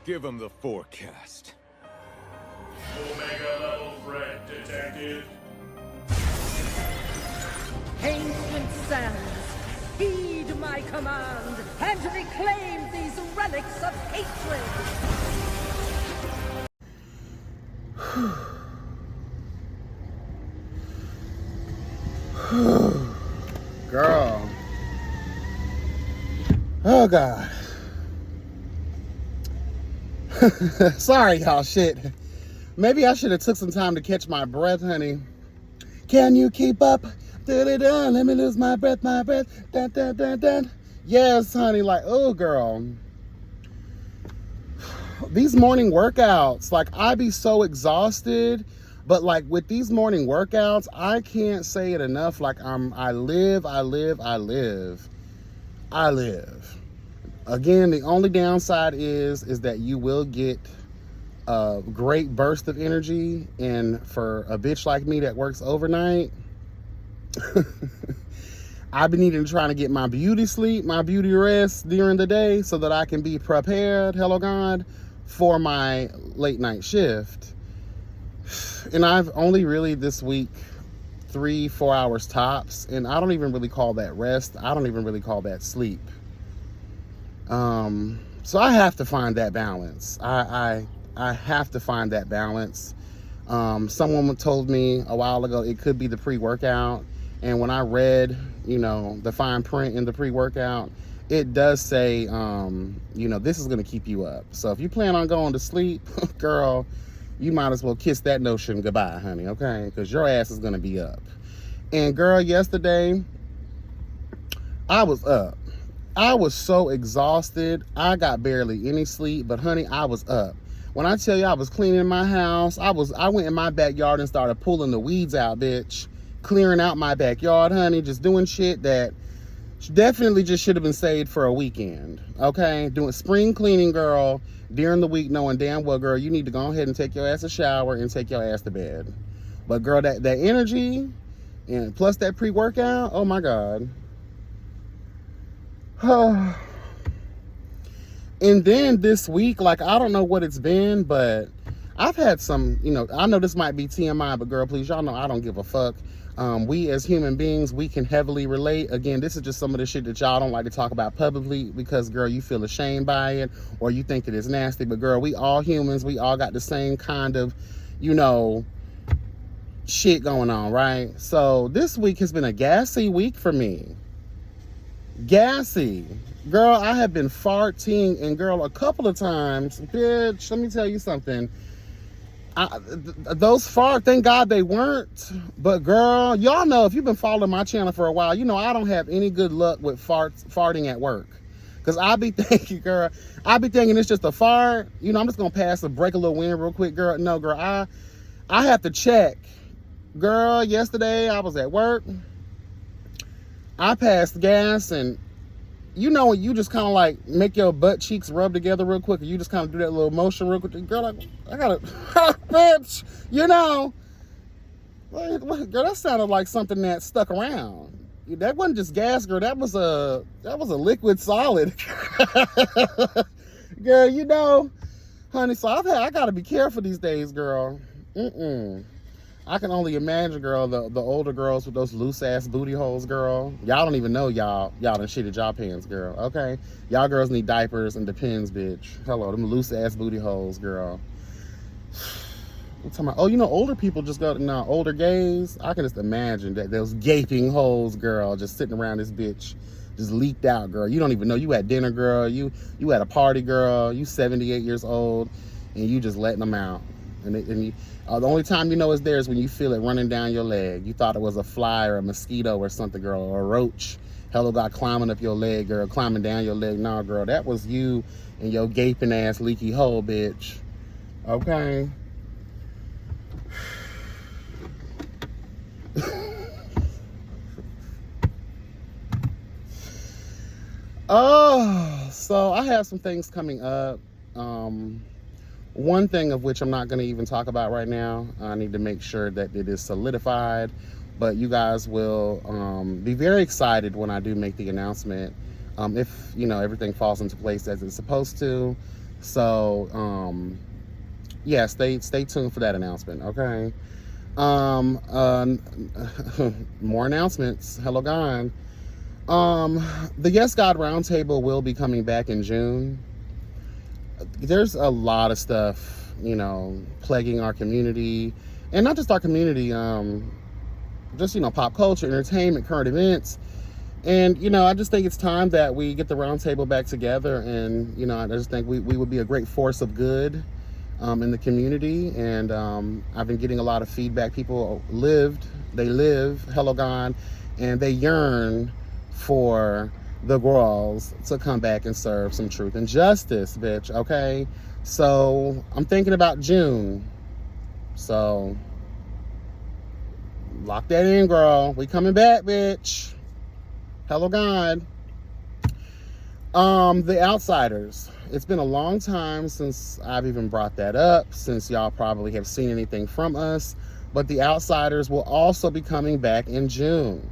Give him the forecast. Omega level threat detected. Ancient sands, heed my command and reclaim these relics of hatred! Girl. Oh, God. Sorry, y'all. Shit. Maybe I should have took some time to catch my breath, honey. Can you keep up? Da-da-da, let me lose my breath, da-da-da-da. Yes, honey, like, oh, girl. These morning workouts, like, I be so exhausted, but, like, with these morning workouts, I can't say it enough. Like, I live. Again, the only downside is that you will get a great burst of energy, and for a bitch like me that works overnight, I've been trying to get my beauty sleep, my beauty rest during the day so that I can be prepared, hello God, for my late night shift. And I've only really this week 3-4 hours tops, and I don't even really call that rest. I don't even really call that sleep. So I have to find that balance. I have to find that balance. Someone told me a while ago it could be the pre-workout, and when I read, the fine print in the pre-workout, it does say, this is going to keep you up. So if you plan on going to sleep, girl, you might as well kiss that notion goodbye, honey, okay? Because your ass is going to be up. And girl, yesterday, I was up. I was so exhausted. I got barely any sleep, but honey, I was up. When I tell you I was cleaning my house, I went in my backyard and started pulling the weeds out, bitch. Clearing out my backyard, honey, just doing shit that definitely just should have been saved for a weekend, okay? Doing spring cleaning, girl, during the week, knowing damn well, girl, you need to go ahead and take your ass a shower and take your ass to bed. But girl, that energy and plus that pre-workout, oh my God. And then this week, like, I don't know what it's been, but I've had some, I know this might be TMI, but girl, please, y'all know I don't give a fuck. We as human beings, we can heavily relate. Again, this is just some of the shit that y'all don't like to talk about publicly because, girl, you feel ashamed by it or you think it is nasty. But, girl, we all humans. We all got the same kind of, shit going on, right? So this week has been a gassy week for me. Gassy. Girl, I have been farting, and girl, a couple of times, bitch, let me tell you something. Those fart, thank God they weren't. But girl, y'all know, if you've been following my channel for a while, I don't have any good luck with farting at work. Because I be thinking, girl, it's just a fart. I'm just going to pass and break a little wind real quick, girl. No, girl, I have to check. Girl, yesterday I was at work. I passed gas, and when you just kind of like make your butt cheeks rub together real quick, and you just kind of do that little motion real quick. Girl, like, I gotta, bitch, girl, that sounded like something that stuck around. That wasn't just gas, girl. That was a liquid solid. Girl, honey. So I gotta be careful these days, girl. I can only imagine, girl, the older girls with those loose ass booty holes, girl. Y'all don't even know y'all done shitted y'all pants, girl. Okay, y'all girls need diapers and Depends, bitch. Hello, them loose ass booty holes, girl. I'm talking about, older people just got older gays. I can just imagine that those gaping holes, girl, just sitting around this bitch, just leaked out, girl. You don't even know you at dinner, girl. You at a party, girl. You 78 years old, and you just letting them out. And the only time it's there is when you feel it running down your leg. You thought it was a fly or a mosquito or something, girl, or a roach. Hello, God, climbing up your leg, girl, climbing down your leg. Nah, girl, that was you and your gaping ass leaky hole, bitch. Okay. Oh, so I have some things coming up. One thing of which I'm not going to even talk about right now. I need to make sure that it is solidified, but you guys will be very excited when I do make the announcement. If everything falls into place as it's supposed to, So, yeah, stay tuned for that announcement, okay? More announcements. Hello, God. The Yes God Roundtable will be coming back in June. There's a lot of stuff, plaguing our community, and not just our community, just, pop culture, entertainment, current events. And, I just think it's time that we get the roundtable back together. And, I just think we would be a great force of good in the community. And I've been getting a lot of feedback. People they live, hello God, and they yearn for the girls to come back and serve some truth and justice, bitch, okay? So I'm thinking about June. So lock that in, girl. We coming back, bitch. Hello, God. The Outsiders. It's been a long time since I've even brought that up, since y'all probably have seen anything from us. But The Outsiders will also be coming back in June.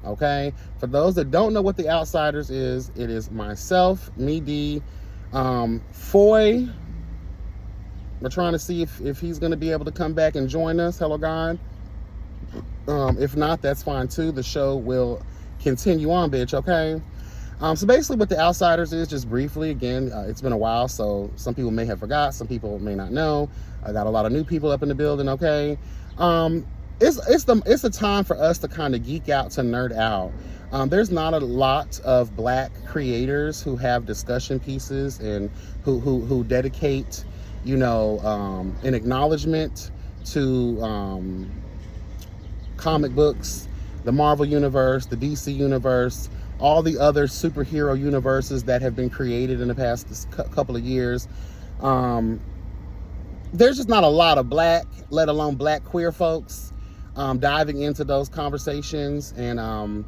Okay? For those that don't know what The Outsiders is, it is myself, me, D, Foy. We're trying to see if he's going to be able to come back and join us. Hello, God. If not, that's fine too. The show will continue on, bitch, okay? So basically what The Outsiders is, just briefly, again, it's been a while, so some people may have forgot, some people may not know. I got a lot of new people up in the building, okay? It's a time for us to kind of geek out, to nerd out. There's not a lot of Black creators who have discussion pieces and who dedicate, an acknowledgement to comic books, the Marvel Universe, the DC Universe, all the other superhero universes that have been created in the past couple of years. There's just not a lot of Black, let alone Black queer folks diving into those conversations. And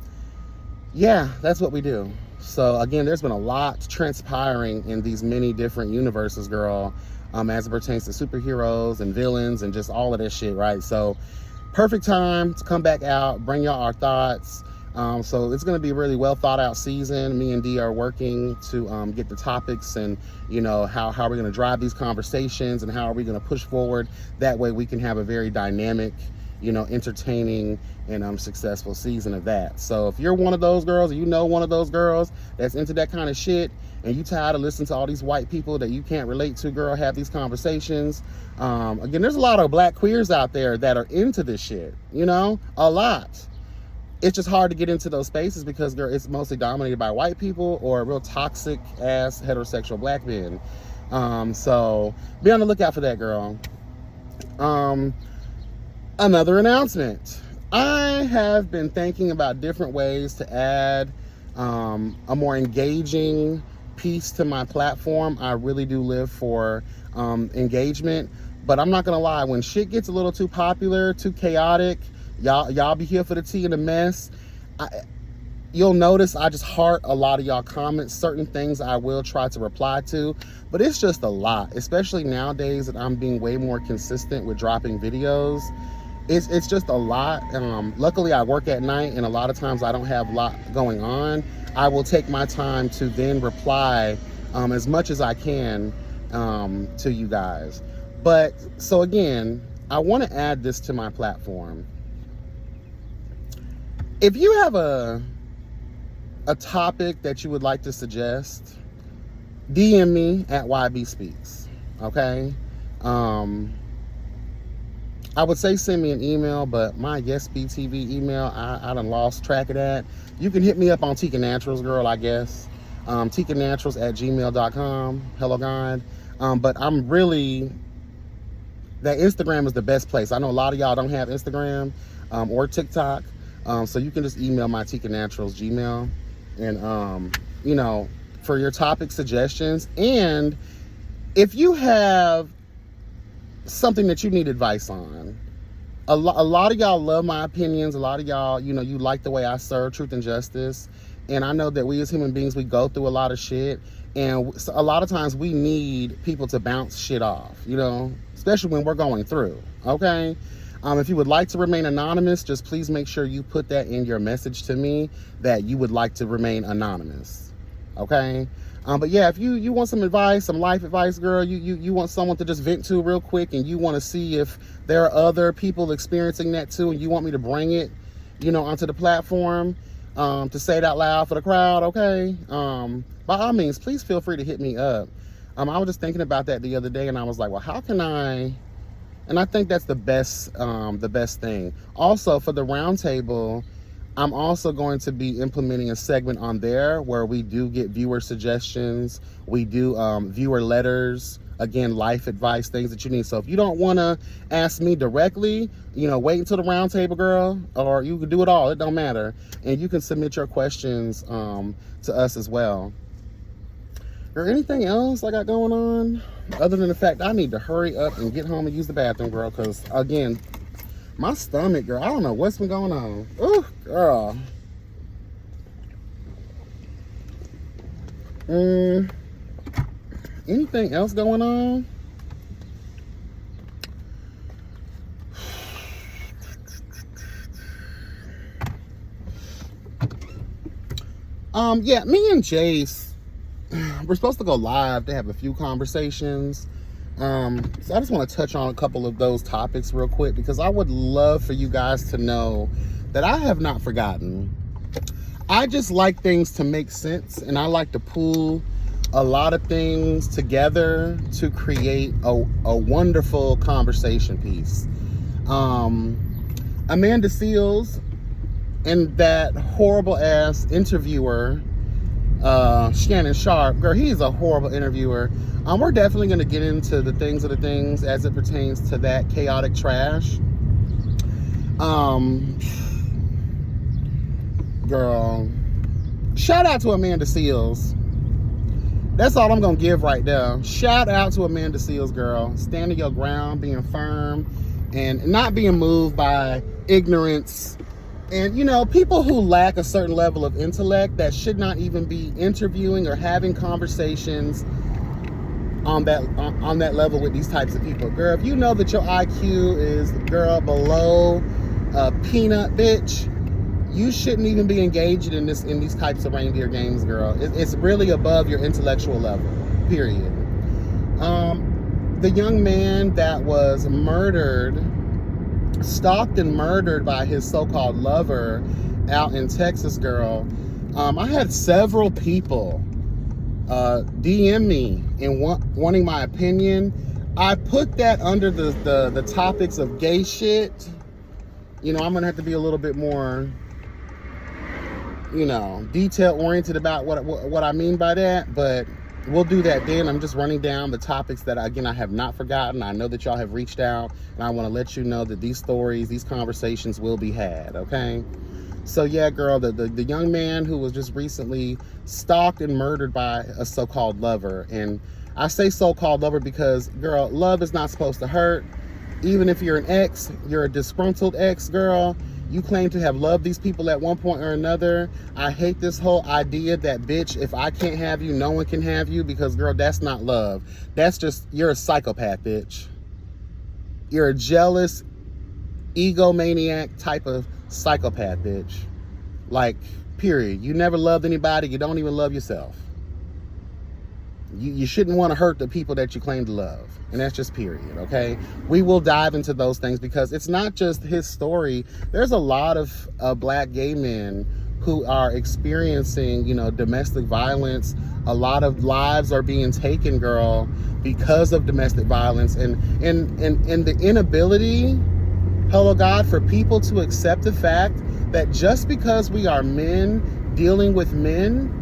yeah, that's what we do. So again, there's been a lot transpiring in these many different universes, girl, as it pertains to superheroes and villains and just all of this shit, right? So perfect time to come back out, bring y'all our thoughts. So it's going to be a really well thought out season. Me and D are working to get the topics and, how we're going to drive these conversations and how are we going to push forward. That way we can have a very dynamic, entertaining and successful season of that. So if you're one of those girls, or one of those girls that's into that kind of shit, and you tired of listening to all these white people that you can't relate to, girl, have these conversations. Again, there's a lot of Black queers out there that are into this shit, a lot. It's just hard to get into those spaces because it's mostly dominated by white people or real toxic ass heterosexual Black men. So be on the lookout for that, girl. Another announcement. I have been thinking about different ways to add a more engaging piece to my platform. I really do live for engagement, but I'm not gonna lie, when shit gets a little too popular, too chaotic, y'all be here for the tea and the mess. You'll notice I just heart a lot of y'all comments. Certain things I will try to reply to, but it's just a lot, especially nowadays that I'm being way more consistent with dropping videos. It's just a lot. Luckily I work at night, and a lot of times I don't have a lot going on. I will take my time to then reply as much as I can to you guys. But so again, I want to add this to my platform. If you have a topic that you would like to suggest, DM me at YB Speaks, okay? I would say send me an email, but my YesBTV email, I done lost track of that. You can hit me up on Tika Naturals, girl, I guess. TikaNaturals@gmail.com. Hello, God. But I'm really, that Instagram is the best place. I know a lot of y'all don't have Instagram or TikTok. So you can just email my Tika Naturals Gmail. And, for your topic suggestions. And if you have something that you need advice on, a lot of y'all love my opinions. A lot of y'all, you like the way I serve truth and justice. And I know that we as human beings, we go through a lot of shit. And a lot of times we need people to bounce shit off, especially when we're going through, okay? If you would like to remain anonymous, just please make sure you put that in your message to me that you would like to remain anonymous, okay? But yeah, if you want some advice, some life advice, girl, you want someone to just vent to real quick, and you want to see if there are other people experiencing that too, and you want me to bring it, onto the platform, to say it out loud for the crowd, okay? By all means, please feel free to hit me up. I was just thinking about that the other day, and I was like, well, how can I? And I think that's the best thing. Also, for the roundtable, I'm also going to be implementing a segment on there where we do get viewer suggestions. We do viewer letters, again, life advice, things that you need. So if you don't want to ask me directly, wait until the roundtable, girl, or you can do it all. It don't matter. And you can submit your questions to us as well. Or anything else I got going on? Other than the fact I need to hurry up and get home and use the bathroom, girl, because, again, my stomach, girl, I don't know what's been going on. Ooh, girl. Anything else going on? Yeah, me and Jace, we're supposed to go live to have a few conversations. So I just want to touch on a couple of those topics real quick, because I would love for you guys to know that I have not forgotten. I just like things to make sense, and I like to pull a lot of things together to create a wonderful conversation piece. Amanda Seales and that horrible ass interviewer, Shannon Sharp, girl, he's a horrible interviewer. We're definitely going to get into the things of the things as it pertains to that chaotic trash. Girl, shout out to Amanda Seales. That's all I'm going to give right now. Shout out to Amanda Seales, girl. Standing your ground, being firm, and not being moved by ignorance. And, people who lack a certain level of intellect that should not even be interviewing or having conversations on that level with these types of people. Girl, if you know that your IQ is, girl, below a peanut, bitch, you shouldn't even be engaged in these types of reindeer games, girl. It's really above your intellectual level, period. The young man that was stalked and murdered by his so-called lover out in Texas, girl. I had several people DM me and wanting my opinion. I put that under the topics of gay shit. I'm gonna have to be a little bit more, detail oriented about what I mean by that, but we'll do that then. I'm just running down the topics that, again, I have not forgotten. I know that y'all have reached out, and I want to let you know that these stories, these conversations will be had, okay? So yeah, girl, the young man who was just recently stalked and murdered by a so-called lover. And I say so-called lover because, girl, love is not supposed to hurt. Even if you're an ex, you're a disgruntled ex, girl, you claim to have loved these people at one point or another. I hate this whole idea that, bitch, if I can't have you, no one can have you, because, girl, that's not love. That's just, you're a psychopath, bitch. You're a jealous, egomaniac type of psychopath, bitch. Like, period. You never loved anybody. You don't even love yourself. You shouldn't want to hurt the people that you claim to love. And that's just period, okay? We will dive into those things, because it's not just his story. There's a lot of black gay men who are experiencing, domestic violence. A lot of lives are being taken, girl, because of domestic violence. And the inability, hello God, for people to accept the fact that just because we are men dealing with men,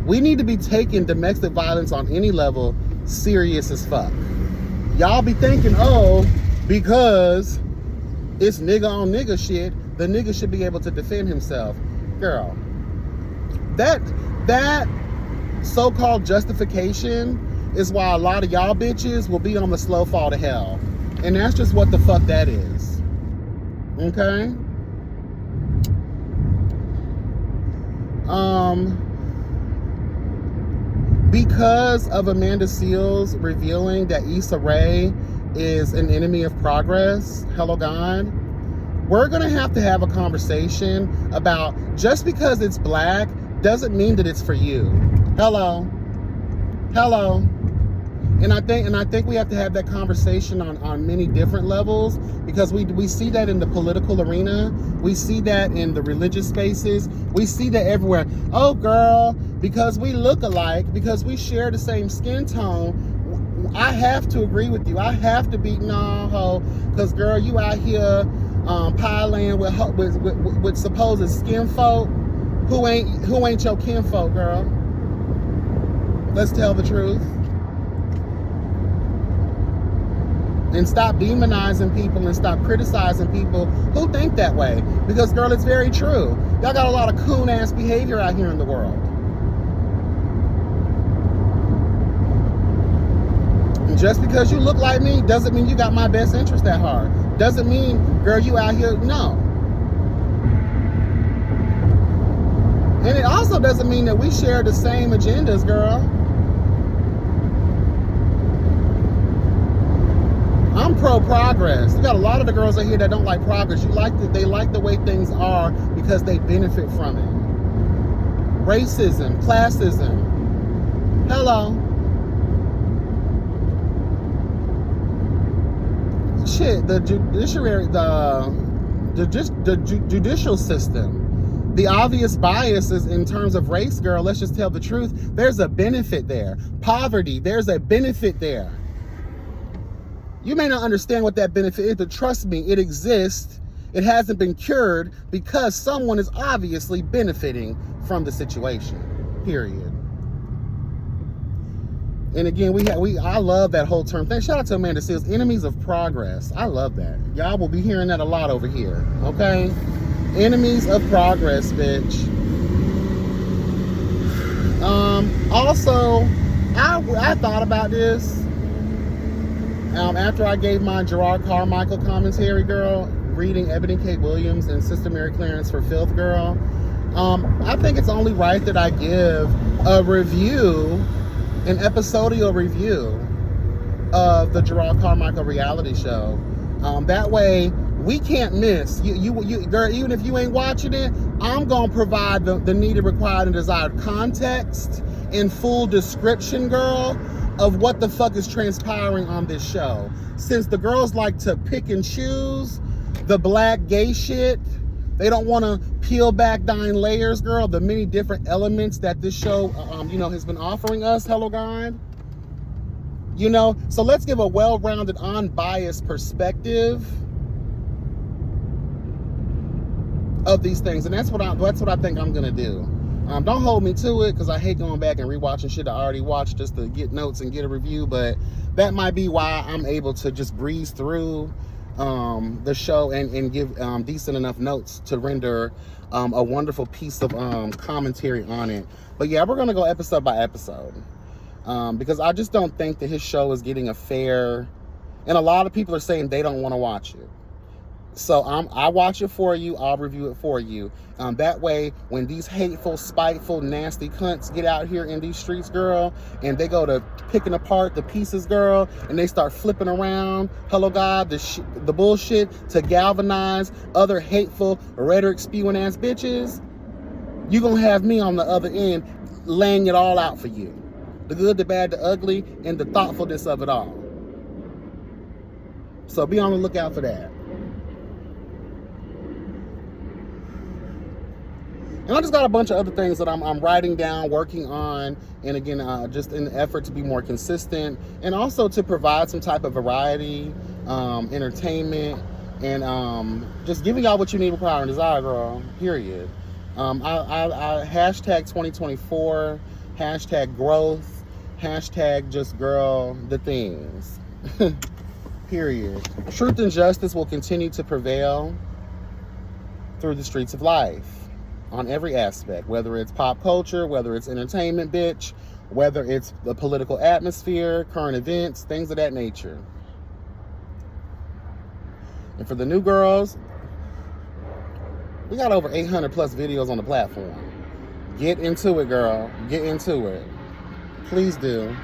we need to be taking domestic violence on any level serious as fuck. Y'all be thinking, oh, because it's nigga on nigga shit, the nigga should be able to defend himself. Girl, that so-called justification is why a lot of y'all bitches will be on the slow fall to hell. And that's just what the fuck that is. Okay? Because of Amanda Seales revealing that Issa Rae is an enemy of progress, hello God, we're going to have a conversation about, just because it's black doesn't mean that it's for you. Hello. And I think we have to have that conversation on many different levels, because we see that in the political arena, we see that in the religious spaces, we see that everywhere. Oh girl, because we look alike, because we share the same skin tone, I have to agree with you. I have to be ho, because girl, you out here piling with supposed skin folk who ain't your kinfolk, girl. Let's tell the truth. And stop demonizing people and stop criticizing people who think that way. Because, girl, it's very true. Y'all got a lot of coon-ass behavior out here in the world. And just because you look like me doesn't mean you got my best interest at heart. Doesn't mean, girl, you out here, no. And it also doesn't mean that we share the same agendas, girl. I'm pro-progress. You got a lot of the girls out here that don't like progress. They like the way things are because they benefit from it. Racism, classism. Hello. Shit, the judiciary, the judicial system. The obvious biases in terms of race, girl, let's just tell the truth. There's a benefit there. Poverty, there's a benefit there. You may not understand what that benefit is, but trust me, it exists. It hasn't been cured because someone is obviously benefiting from the situation, period. And again, I love that whole term thing. Shout out to Amanda Seals, enemies of progress. I love that. Y'all will be hearing that a lot over here, okay? Enemies of progress, bitch. Also, I thought about this. After I gave my Gerard Carmichael commentary, girl, reading Ebony K. Williams and Sister Mary Clarence for Filth, girl, I think it's only right that I give a review, an episodial review of the Gerard Carmichael reality show. That way, we can't miss. You, girl, even if you ain't watching it, I'm going to provide the needed, required, and desired context and full description, girl, of what the fuck is transpiring on this show. Since the girls like to pick and choose the black gay shit, they don't want to peel back 9 layers, girl, the many different elements that this show, has been offering us. Hello, God. So let's give a well-rounded, unbiased perspective of these things, and that's what I think I'm gonna do. Don't hold me to it, because I hate going back and rewatching shit I already watched just to get notes and get a review, but that might be why I'm able to just breeze through the show and give decent enough notes to render a wonderful piece of commentary on it. But yeah, we're gonna go episode by episode, because I just don't think that his show is getting a fair, and a lot of people are saying they don't want to watch it. So I watch it for you. I'll review it for you. That way, when these hateful, spiteful, nasty cunts get out here in these streets, girl, and they go to picking apart the pieces, girl, and they start flipping around, hello God, the bullshit to galvanize other hateful, rhetoric spewing ass bitches, you're going to have me on the other end laying it all out for you. The good, the bad, the ugly, and the thoughtfulness of it all. So be on the lookout for that. And I just got a bunch of other things that I'm writing down, working on, and again, just in the effort to be more consistent, and also to provide some type of variety, entertainment, and just giving y'all what you need, require, and desire, girl, period. I hashtag 2024, hashtag growth, hashtag just girl, the things, period. Truth and justice will continue to prevail through the streets of life. On every aspect, whether it's pop culture, whether it's entertainment, bitch, whether it's the political atmosphere, current events, things of that nature. And for the new girls, we got over 800 plus videos on the platform. Get into it, girl. Get into it. Please do.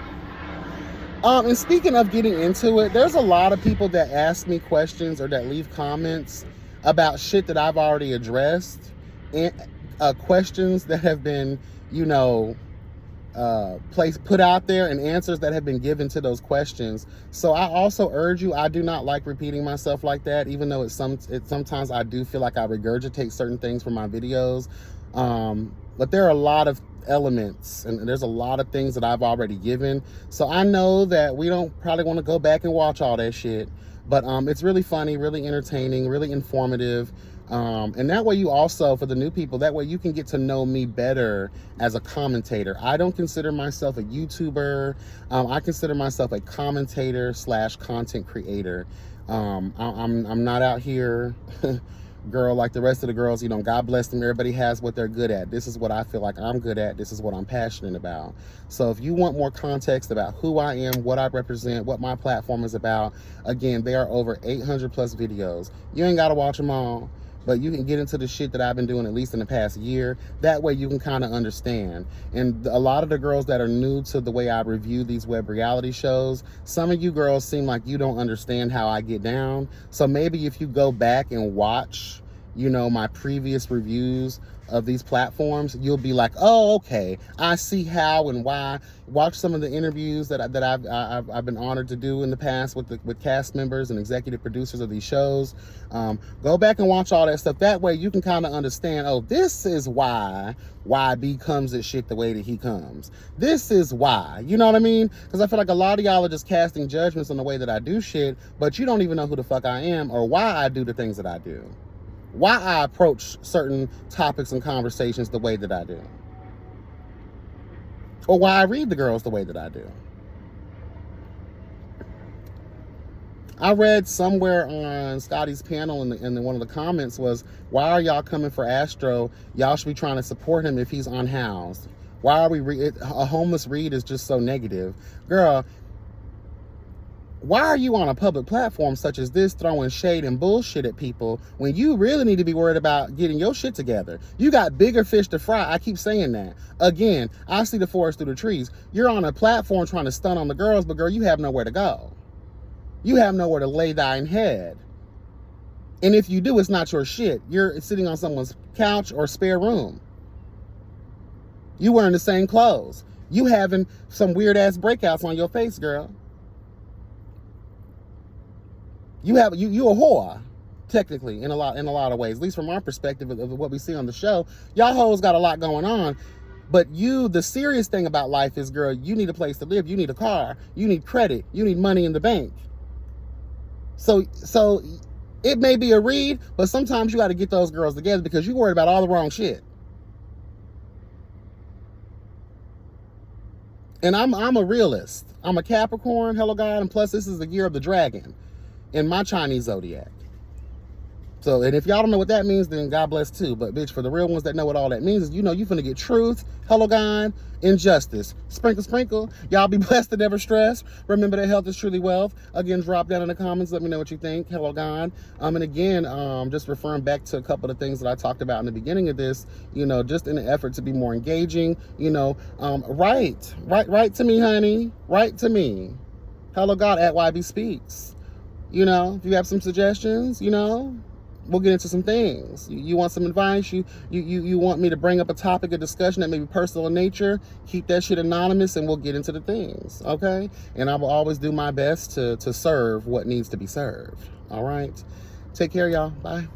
And speaking of getting into it, there's a lot of people that ask me questions or that leave comments about shit that I've already addressed questions that have been, you know, put out there and answers that have been given to those questions. So I also urge you, I do not like repeating myself like that, even though sometimes I do feel like I regurgitate certain things from my videos. But there are a lot of elements and there's a lot of things that I've already given. So I know that we don't probably want to go back and watch all that shit, but it's really funny, really entertaining, really informative. And that way you also, for the new people, that way you can get to know me better as a commentator. I don't consider myself a YouTuber. I consider myself a commentator / content creator. I'm not out here, girl, like the rest of the girls. You know, God bless them. Everybody has what they're good at. This is what I feel like I'm good at. This is what I'm passionate about. So if you want more context about who I am, what I represent, what my platform is about, again, there are over 800 plus videos. You ain't got to watch them all, but you can get into the shit that I've been doing at least in the past year. That way you can kind of understand. And a lot of the girls that are new to the way I review these web reality shows, some of you girls seem like you don't understand how I get down. So maybe if you go back and watch, you know, my previous reviews of these platforms, you'll be like, oh, okay, I see how and why. Watch some of the interviews that I've been honored to do in the past with cast members and executive producers of these shows. Go back and watch all that stuff. That way you can kind of understand, oh, this is why B comes at shit the way that he comes. This is why, you know what I mean? Because I feel like a lot of y'all are just casting judgments on the way that I do shit, but you don't even know who the fuck I am or why I do the things that I do. Why I approach certain topics and conversations the way that I do. Or why I read the girls the way that I do. I read somewhere on Scotty's panel in one of the comments was, why are y'all coming for Astro? Y'all should be trying to support him if he's unhoused. Why are we, a homeless read is just so negative. Girl, why are you on a public platform such as this throwing shade and bullshit at people when you really need to be worried about getting your shit together? You got bigger fish to fry. I keep saying that. Again, I see the forest through the trees. You're on a platform trying to stun on the girls, but girl, you have nowhere to go. You have nowhere to lay thine head. And if you do, it's not your shit. You're sitting on someone's couch or spare room. You wearing the same clothes. You having some weird ass breakouts on your face, girl. You a whore, technically, in a lot of ways, at least from our perspective of what we see on the show. Y'all hoes got a lot going on, but the serious thing about life is, girl, you need a place to live, you need a car, you need credit, you need money in the bank. So it may be a read, but sometimes you got to get those girls together because you're worried about all the wrong shit. And I'm a realist. I'm a Capricorn, hello God, and plus this is the year of the dragon in my Chinese zodiac. So, and if y'all don't know what that means, then God bless too. But bitch, for the real ones that know what all that means, is you know you finna get truth, hello God, injustice. Sprinkle, sprinkle. Y'all be blessed and never stress. Remember that health is truly wealth. Again, drop down in the comments. Let me know what you think. Hello God. And again, just referring back to a couple of things that I talked about in the beginning of this, you know, just in an effort to be more engaging, you know, write to me, honey. Write to me. Hello God at YB Speaks. You know, if you have some suggestions, you know, we'll get into some things. You want some advice? You want me to bring up a topic of discussion that may be personal in nature? Keep that shit anonymous and we'll get into the things, okay? And I will always do my best to serve what needs to be served, all right? Take care, y'all. Bye.